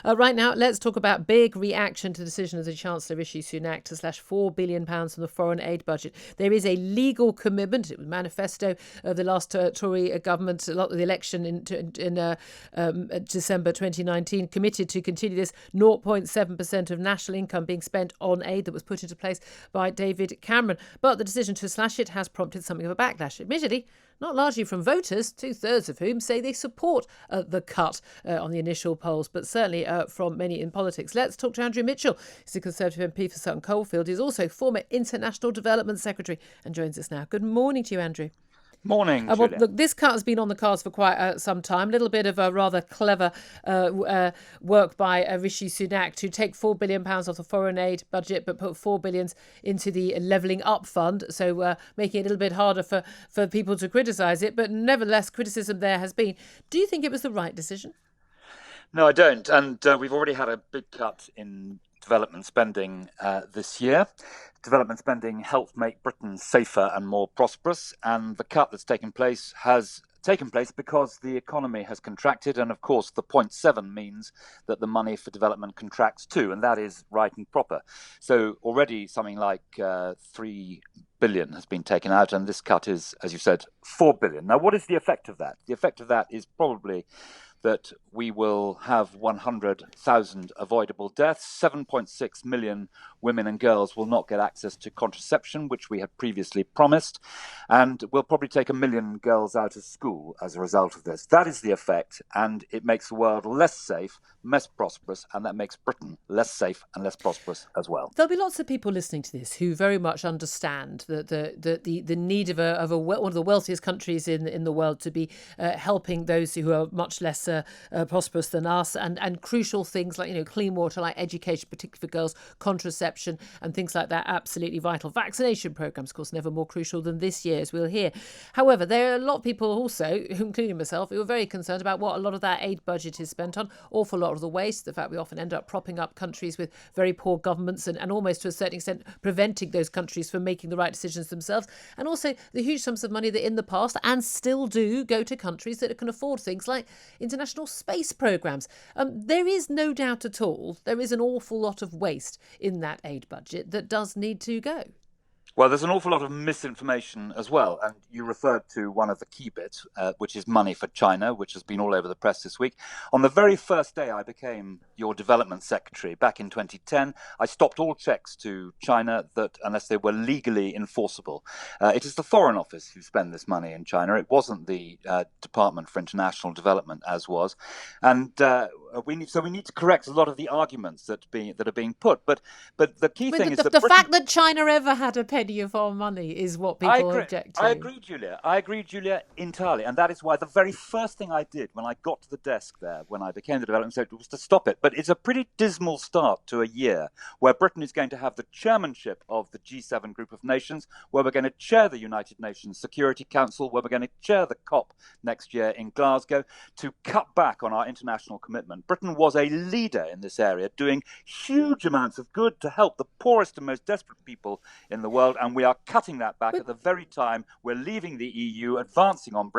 Right now, let's talk about big reaction to the decision of the Chancellor Rishi Sunak to slash £4 billion from the foreign aid budget. There is a legal commitment. It was a manifesto of the last Tory government, a lot of the election in December 2019, committed to continue this 0.7% of national income being spent on aid that was put into place by David Cameron. But the decision to slash it has prompted something of a backlash. Admittedly, not largely from voters, 2/3 of whom say they support the cut on the initial polls, but certainly from many in politics. Let's talk to Andrew Mitchell. He's a Conservative MP for Sutton Coldfield. He's also former International Development Secretary and joins us now. Good morning to you, Andrew. Morning, Well, Julia. look, this cut has been on the cards for quite some time. A little bit of a rather clever work by Rishi Sunak to take £4 billion off the foreign aid budget, but put £4 billion into the Levelling Up Fund, so making it a little bit harder for people to criticise it. But nevertheless, criticism there has been. Do you think it was the right decision? No, I don't. And we've already had a big cut in development spending this year. Development spending helped make Britain safer and more prosperous. And the cut that's taken place has taken place because the economy has contracted. And of course, the 0.7 means that the money for development contracts too. And that is right and proper. So already something like 3 billion has been taken out. And this cut is, as you said, 4 billion. Now, what is the effect of that? The effect of that is probably that we will have 100,000 avoidable deaths. 7.6 million women and girls will not get access to contraception, which we had previously promised. And we'll probably take 1 million girls out of school as a result of this. That is the effect. And it makes the world less safe, less prosperous, and that makes Britain less safe and less prosperous as well. There'll be lots of people listening to this who very much understand the need of one of the wealthiest countries in the world to be helping those who are much less prosperous than us, and crucial things like clean water, like education, particularly for girls, contraception and things like that, absolutely vital. Vaccination programs, of course, never more crucial than this year, as we'll hear. However, there are a lot of people also, including myself, who are very concerned about what a lot of that aid budget is spent on. Awful lot of the waste, the fact we often end up propping up countries with very poor governments and almost to a certain extent preventing those countries from making the right decisions themselves, and also the huge sums of money that in the past and still do go to countries that can afford things like international space programs. There is no doubt at all there is an awful lot of waste in that aid budget that does need to go. Well, there's an awful lot of misinformation as well. And you referred to one of the key bits, which is money for China, which has been all over the press this week. On the very first day I became your development secretary back in 2010, I stopped all checks to China that unless they were legally enforceable. It is the Foreign Office who spend this money in China. It wasn't the Department for International Development, as was. And we need to correct a lot of the arguments that are being put. But the key thing is that the fact that China ever had a penny of our money is what people object to. I agree, Julia, entirely. And that is why the very first thing I did when I got to the desk there, when I became the development secretary, was to stop it. But it's a pretty dismal start to a year where Britain is going to have the chairmanship of the G7 group of nations, where we're going to chair the United Nations Security Council, where we're going to chair the COP next year in Glasgow, to cut back on our international commitment. Britain was a leader in this area, doing huge amounts of good to help the poorest and most desperate people in the world, and we are cutting that back at the very time we're leaving the EU, advancing on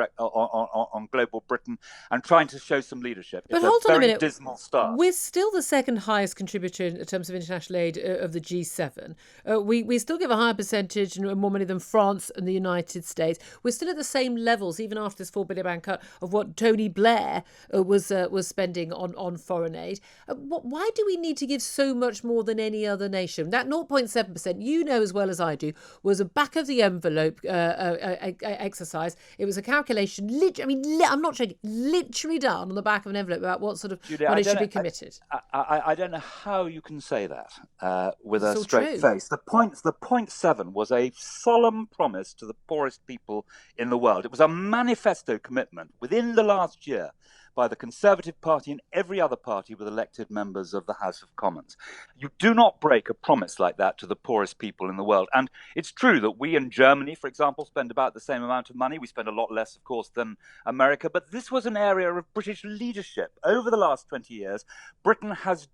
global Britain, and trying to show some leadership. But hold on a minute. Dismal start. We're still the second highest contributor in terms of international aid of the G7. We still give a higher percentage and more money than France and the United States. We're still at the same levels, even after this £4 billion cut, of what Tony Blair was spending on foreign aid. Why do we need to give so much more than any other nation? That 0.7%, you know as well as I do, was a back of the envelope exercise. It was a calculation, I'm not joking, literally done on the back of an envelope about what sort of money should be committed. I don't know how you can say that with a straight face. The 0.7 was a solemn promise to the poorest people in the world. It was a manifesto commitment within the last year by the Conservative Party and every other party with elected members of the House of Commons. You do not break a promise like that to the poorest people in the world. And it's true that we in Germany, for example, spend about the same amount of money. We spend a lot less, of course, than America. But this was an area of British leadership. Over the last 20 years, Britain has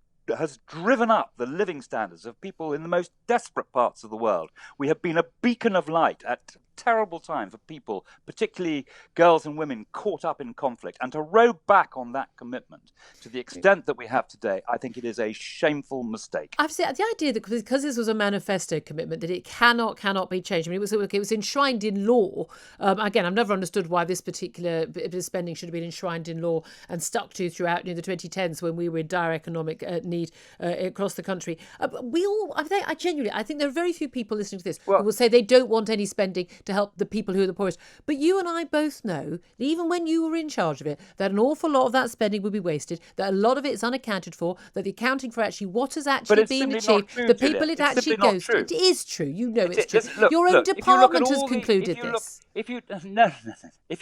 driven up the living standards of people in the most desperate parts of the world. We have been a beacon of light at terrible time for people, particularly girls and women caught up in conflict. And to row back on that commitment to the extent that we have today, I think it is a shameful mistake. I've said the idea that because this was a manifesto commitment, that it cannot be changed. I mean, it was enshrined in law. Again, I've never understood why this particular bit of spending should have been enshrined in law and stuck to throughout the 2010s when we were in dire economic need across the country. I think there are very few people listening to this who will say they don't want any spending to help the people who are the poorest. But you and I both know that even when you were in charge of it, that an awful lot of that spending would be wasted, that a lot of it is unaccounted for, that the accounting for actually what has actually been achieved, the people it actually goes to. It is true. You know it's true. Your own department has concluded this. If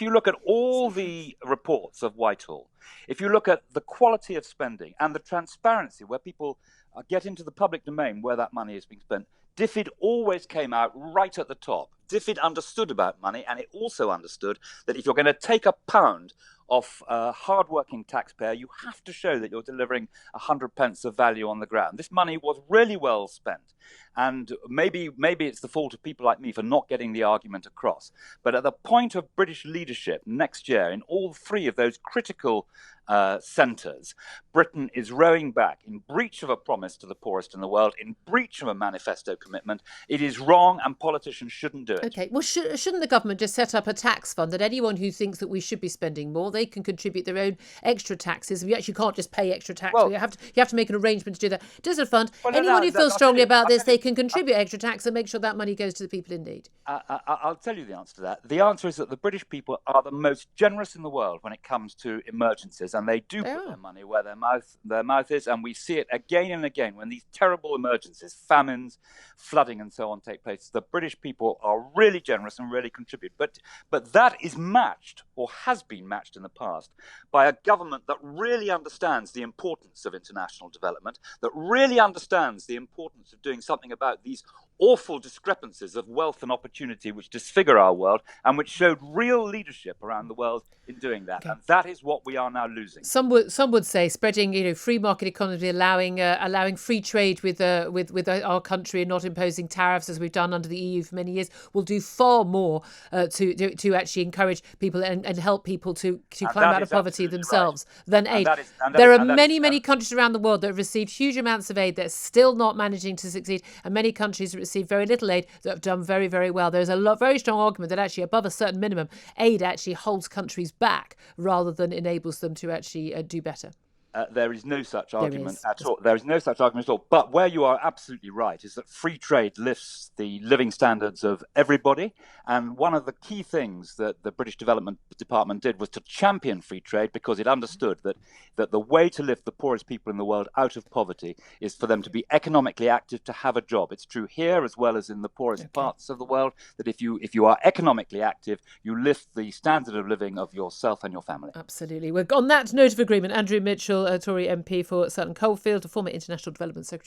you look at all the reports of Whitehall, if you look at the quality of spending and the transparency where people get into the public domain where that money is being spent, DFID always came out right at the top. DFID understood about money, and it also understood that if you're going to take a pound off a hard-working taxpayer, you have to show that you're delivering 100 pence of value on the ground. This money was really well spent. And maybe it's the fault of people like me for not getting the argument across. But at the point of British leadership next year, in all three of those critical centres, Britain is rowing back in breach of a promise to the poorest in the world, in breach of a manifesto commitment. It is wrong, and politicians shouldn't do it. Okay, well, shouldn't the government just set up a tax fund that anyone who thinks that we should be spending more, they can contribute their own extra taxes? We actually can't just pay extra tax. You have to make an arrangement to do that. Just a fund. Anyone who feels strongly about this, they can contribute extra tax and make sure that money goes to the people in need. I'll tell you the answer to that. The answer is that the British people are the most generous in the world when it comes to emergencies, and they do put their money where their mouth is, and we see it again and again when these terrible emergencies, famines, flooding and so on take place. The British people are really generous and really contribute. But that is matched, or has been matched in the past, by a government that really understands the importance of international development, that really understands the importance of doing something about these awful discrepancies of wealth and opportunity which disfigure our world, and which showed real leadership around the world in doing that. Okay. And that is what we are now losing. Some would say spreading, free market economy, allowing free trade with our country and not imposing tariffs as we've done under the EU for many years will do far more to actually encourage people and help people to climb out of poverty themselves than aid. There are many countries around the world that have received huge amounts of aid that are still not managing to succeed, and many countries that receive very little aid that have done very, very well. There's a very strong argument that actually above a certain minimum, aid actually holds countries back rather than enables them to actually do better. There is no such argument at all. There is no such argument at all. But where you are absolutely right is that free trade lifts the living standards of everybody. And one of the key things that the British Development Department did was to champion free trade, because it understood that the way to lift the poorest people in the world out of poverty is for them to be economically active, to have a job. It's true here as well as in the poorest parts of the world, that if you are economically active, you lift the standard of living of yourself and your family. Absolutely. We're on that note of agreement. Andrew Mitchell, Tory MP for Sutton Coldfield, a former International Development Secretary.